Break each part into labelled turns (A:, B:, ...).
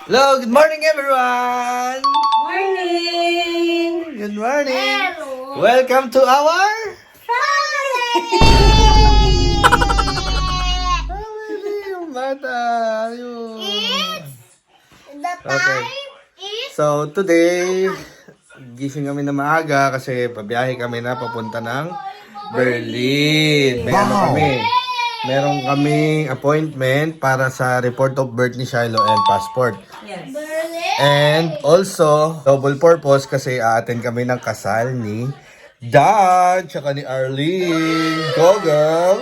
A: Hello, good morning everyone!
B: Morning!
A: Good morning!
C: Hello.
A: Welcome to our... Yung bata! Ayun.
C: The
A: Okay.
C: time is
A: So, today, gising kami na maaga kasi pabiyahe kami na papunta ng Berlin. May ano kami. Meron kaming appointment para sa report of birth ni Shiloh and passport.
B: Yes.
C: Berlin.
A: And also, double purpose kasi aattend kami ng kasal ni Dad, tsaka ni Arlene. Go, girl!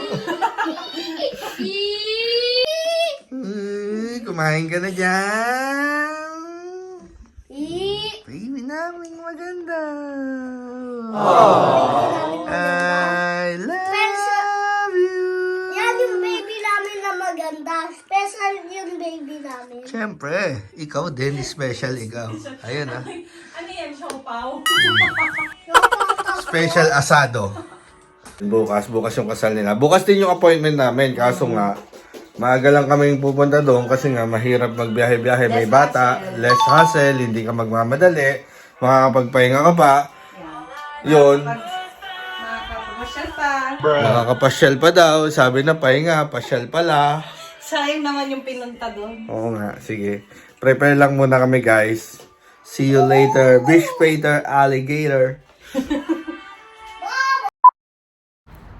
A: Kumain ka na dyan. Baby namin maganda. I love you.
C: Yan yung baby namin na maganda. Special yung baby namin.
A: Siyempre, ikaw din, special ikaw. Ayun ah.
B: Ano yan, siopaw?
A: Special asado. Bukas yung kasal nila. Bukas din yung appointment namin. Kaso nga, maaga lang kaming pupunta doon kasi nga mahirap magbiyahe-biyahe. May bata, less hassle, hindi ka magmamadali, makakapagpahinga ka pa. Yun,
B: Makakapasyal pa.
A: makakapasyal pa daw. Sabi na pahinga, pasyal pala.
B: Sayang naman yung pinunta doon.
A: Oo nga, sige. Prepare lang muna kami guys. See you later. Fish Pater Alligator.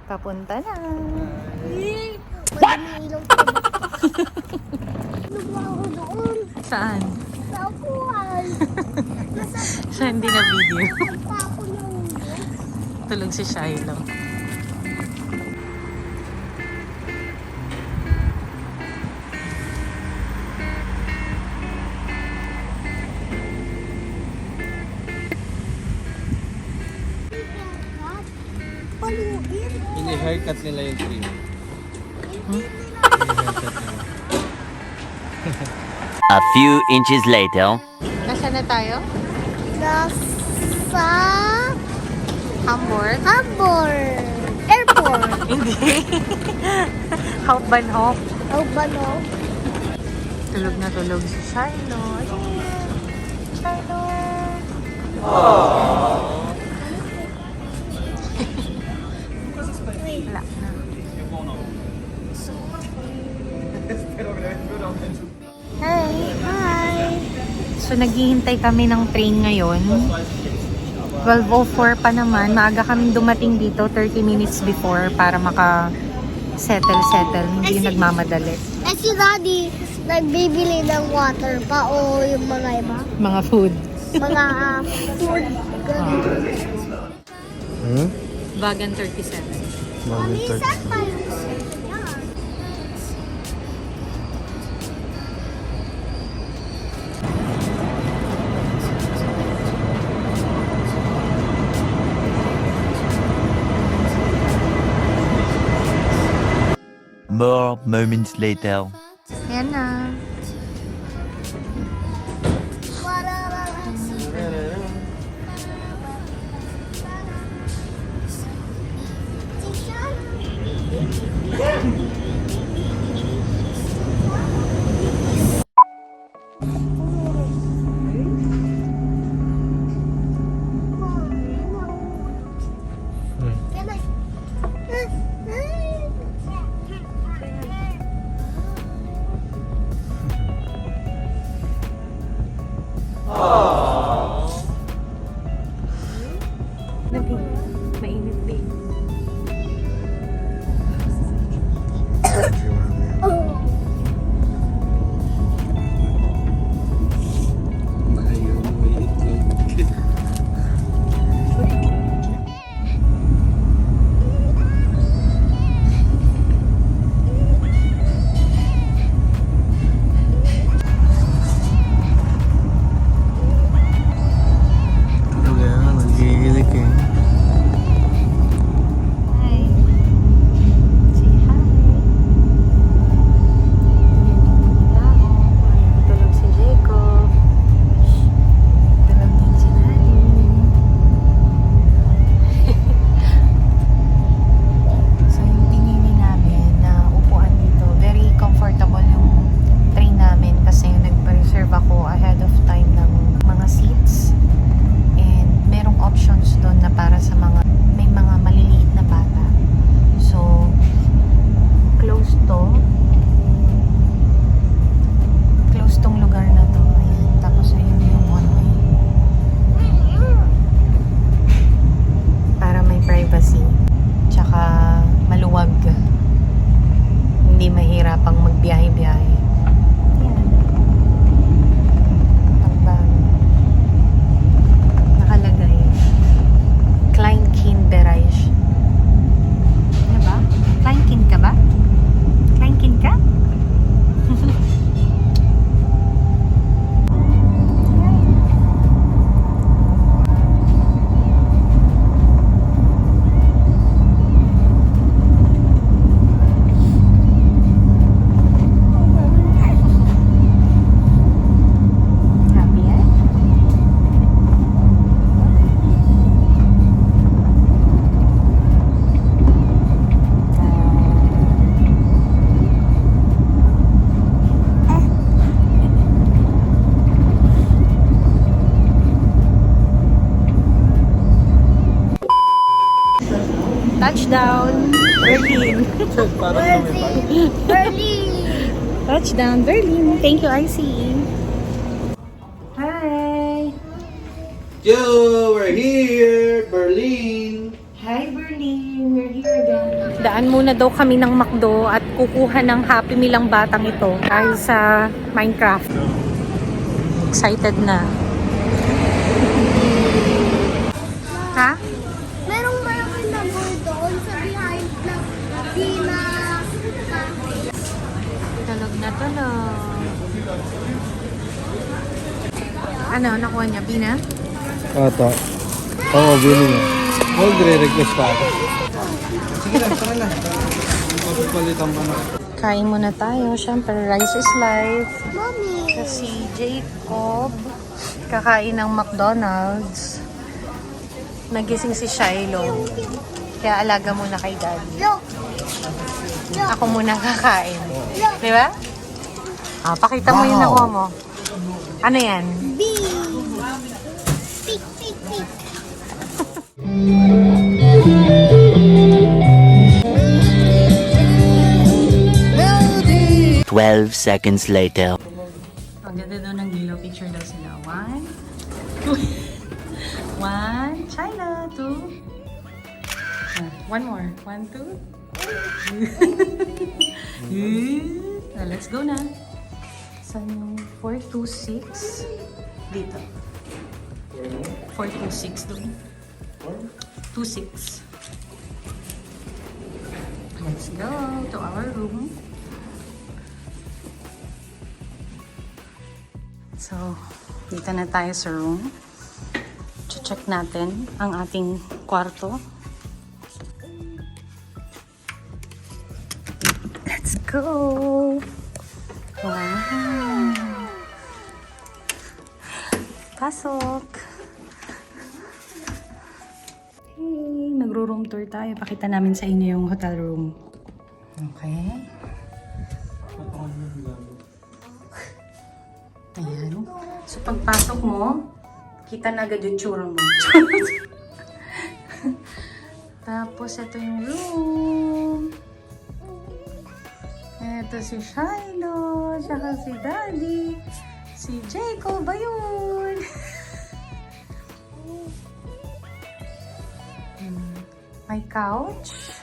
D: Papunta na.
C: Madami ilong ko. Lumaho doon.
D: Saan?
C: Sa upuan.
D: Siya hindi na video.
C: Pa ako noon.
D: Tulog si Shiloh.
C: Paluin.
A: Ini-haircut nila yung cream.
E: A few inches later.
D: Nasaan na tayo?
C: Nasa
D: Hamburg?
C: Hamburg Airport.
D: Hindi. Hauptbahnhof.
C: Oh, bano?
D: Tulog na tulog si Shiloh. Ayun. Shiloh. Wala na.
C: Hi. Hi.
D: So, naghihintay kami ng train ngayon. 12:04 pa naman. Maaga kaming dumating dito 30 minutes before para maka-settle. Hindi yung nagmamadali.
C: Eh si Daddy, nagbibili ng water pa o yung mga iba?
D: Mga food.
C: Mga food. Ganun.
A: Hmm?
D: Bagan 37.
C: Mami, saan tayo?
E: More moments later.
D: Ayan na. Mainit din. Touchdown, Berlin.
C: Berlin.
D: Touchdown, Berlin. Thank you, IC. Hi.
A: Yo, we're here, Berlin.
D: Hi, Berlin. We're here again. Daan muna daw kami ng McDo at kukuha ng Happy Meal ang batang ito dahil sa Minecraft. Excited na. Ha?
C: Merong malaking number doon sa behind na Pina Cafe.
D: Tulog na tulog. Ano, nakuha niya? Bina?
A: Ata. Oo, bilhin niya. Magre-request pa ako. Sige lang, tara na. Papalitan pa na.
D: Kain muna tayo. Siyempre, rice is life.
C: Mommy.
D: Kasi Jacob, kakain ng McDonald's. Nagising si Shiloh. Kaya alaga muna kay Daddy.
C: Look.
D: Ako muna kakain. Di ba? Ah, pakita mo yung nakuha mo. Ano yan?
C: B. Pick, pick, pick.
E: 12 seconds later.
D: Ang ganda daw ng Gilo. Picture daw sila. 1, 1, China, 2. One more. 1, 2. Let's go na. Saan yung 4, 2, 6? Dito. 4, 2, 6 doon. 2, 6. Let's go to our room. So, dito na tayo sa room. Check natin ang ating kwarto. Let's go! Wow! Pasok! Hey, nagro-room tour tayo. Pakita namin sa inyo yung hotel room. Okay. Ayan. So, pagpasok mo, kita na agad yung tsura mo. Tapos, ito yung room. Ito si Shiloh, tsaka si Daddy. Si Jacob, ayun. May couch.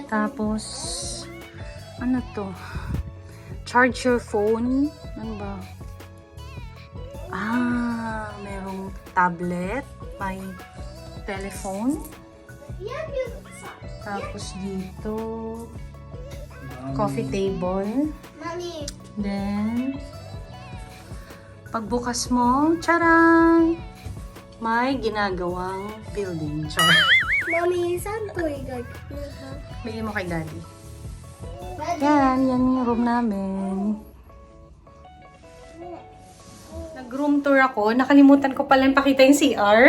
D: Tapos, ano to? Charge your phone. Ano ba? Merong tablet. May telephone. Tapos dito, coffee table.
C: Mommy.
D: Then, pagbukas mo, charang! May ginagawang building. Char.
C: Mommy, saan ko igag?
D: Bigyan mo kay Daddy. Yan yung room namin. Nag-room tour ako. Nakalimutan ko pala pakita yung CR.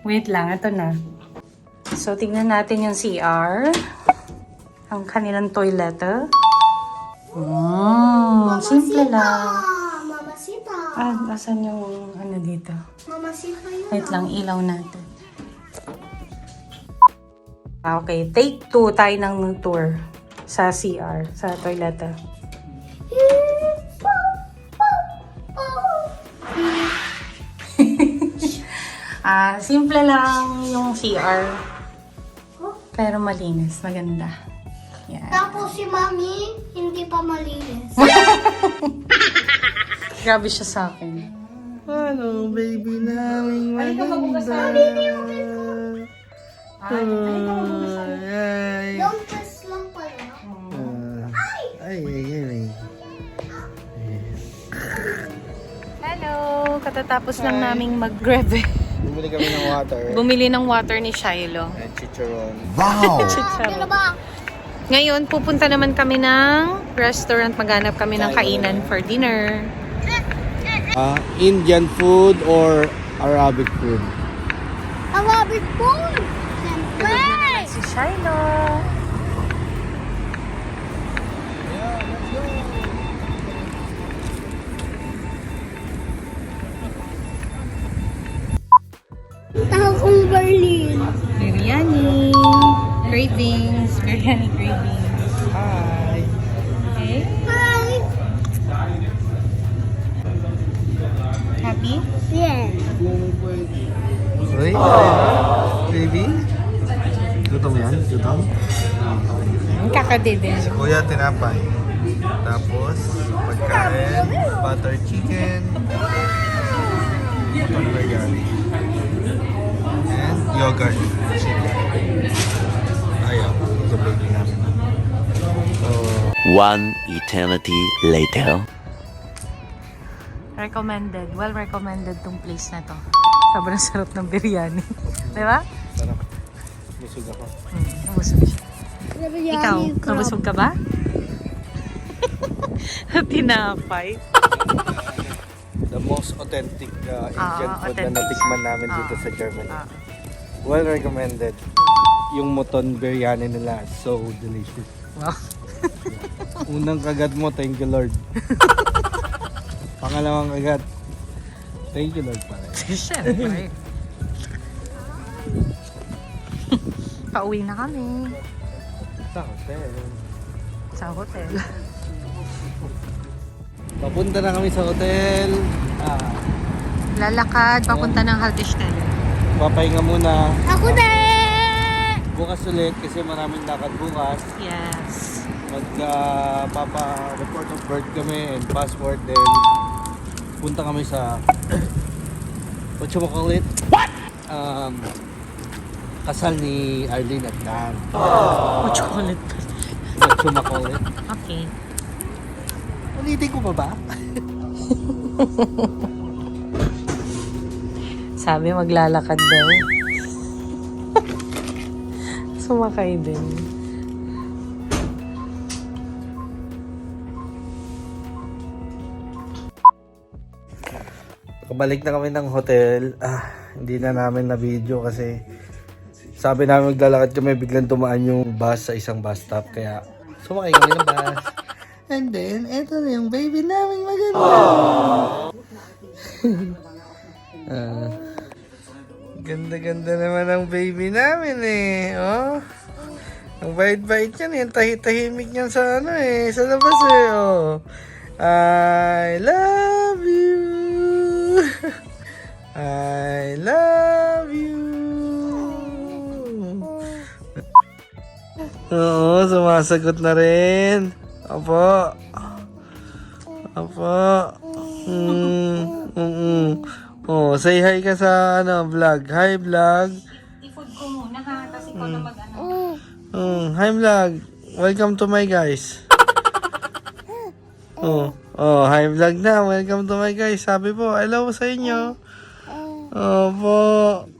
D: Wait lang, ito na. So, tignan natin yung CR. Ang kanilang toilet. Simple lang.
C: Mamasita.
D: Asan yung ano dito?
C: Mamasita yun.
D: Wait lang, ilaw natin. Okay, take 2 tayo ng tour sa CR, sa toilet. Simple lang yung CR. Pero malinis, maganda. Yan.
C: Tapos si Mommy, hindi pa malinis.
D: Grabe siya sa akin.
A: Ano, baby namin
B: Ay, ka mabukas na.
A: Ay,
C: Long test lang pala.
A: ay.
D: Hello! Katatapos lang naming mag-grebe.
A: Bumili kami ng water.
D: Bumili ng water ni Shiloh.
A: And chicharon.
C: Ano ba?
D: Ngayon, pupunta naman kami ng restaurant. Maghanap kami ng kainan for dinner.
A: Indian food or Arabic food?
C: Arabic food! Siyempre!
D: Si Shiloh.
C: Takong Berlin.
D: cravings. Biryani cravings.
A: Hi!
D: Okay.
C: Hi!
D: Happy?
C: Yeah.
A: Uy, baby? Gutom yan? Gutom?
D: Kakadede.
A: Si Kuya tinapay. Tapos, pagkain, butter chicken, mutton biryani, and yogurt. Ayaw, ito baby namin. So,
E: One eternity later.
D: Recommended. Well recommended tong place na to. Sobrang sarap ng biryani. Di ba?
A: sarap. Busog ako.
D: Nabusog siya. Ikaw, nabusog ka ba? Tinapay.
A: The most authentic Indian food na
D: authentic.
A: natikman namin dito sa Germany.
D: Ah.
A: Well recommended. Yung mutton biryani nila, so delicious.
D: Wow.
A: Unang kagat mo, thank you Lord. Pangalawang kagat, thank you Lord pare.
D: Siyempre. Pauwi na kami.
A: Sa hotel.
D: Sa hotel.
A: Papunta na kami sa hotel.
D: Lalakad, papunta ng Haltestelle.
A: Papahinga muna.
C: Ako din!
A: Bukas ulit kasi maraming lakad bukas.
D: Yes.
A: Papa-report of birth kami and passport. Then, punta kami sa what you call it? Kasal ni Arlene at Dan.
D: Oh, chocolate.
A: What you call it?
D: Okay.
A: Ulitin ko pa ba?
D: Sabi maglalakad daw. Sumakay din.
A: Kabalik na kami ng hotel. Hindi na namin na video kasi sabi namin maglalakad kami, biglang tumaan yung bus sa isang bus stop. Kaya sumakay kami ng bus. And then, eto na yung baby namin maganda. Ganda-ganda naman ang baby namin eh. Oh. Ang bait-bait yan eh. Tahimik niyan sa ano eh. Sa labas eh. Oh. I love you. I love you. Oo, sumasagot na rin. Apo. Apo. Oh, say hi ka sa ano, vlog. Hi vlog.
D: I-food ko muna ha, tapos ikaw na mag-ano.
A: Hi vlog. Welcome to my guys. Hi vlog na. Welcome to my guys. Sabi po, hello sa inyo. Opo.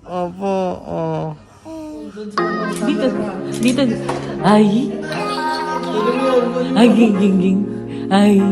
A: Opo. Oh.
D: Dito. Dito. Ay. Ay, ging, ging, ging. Ay.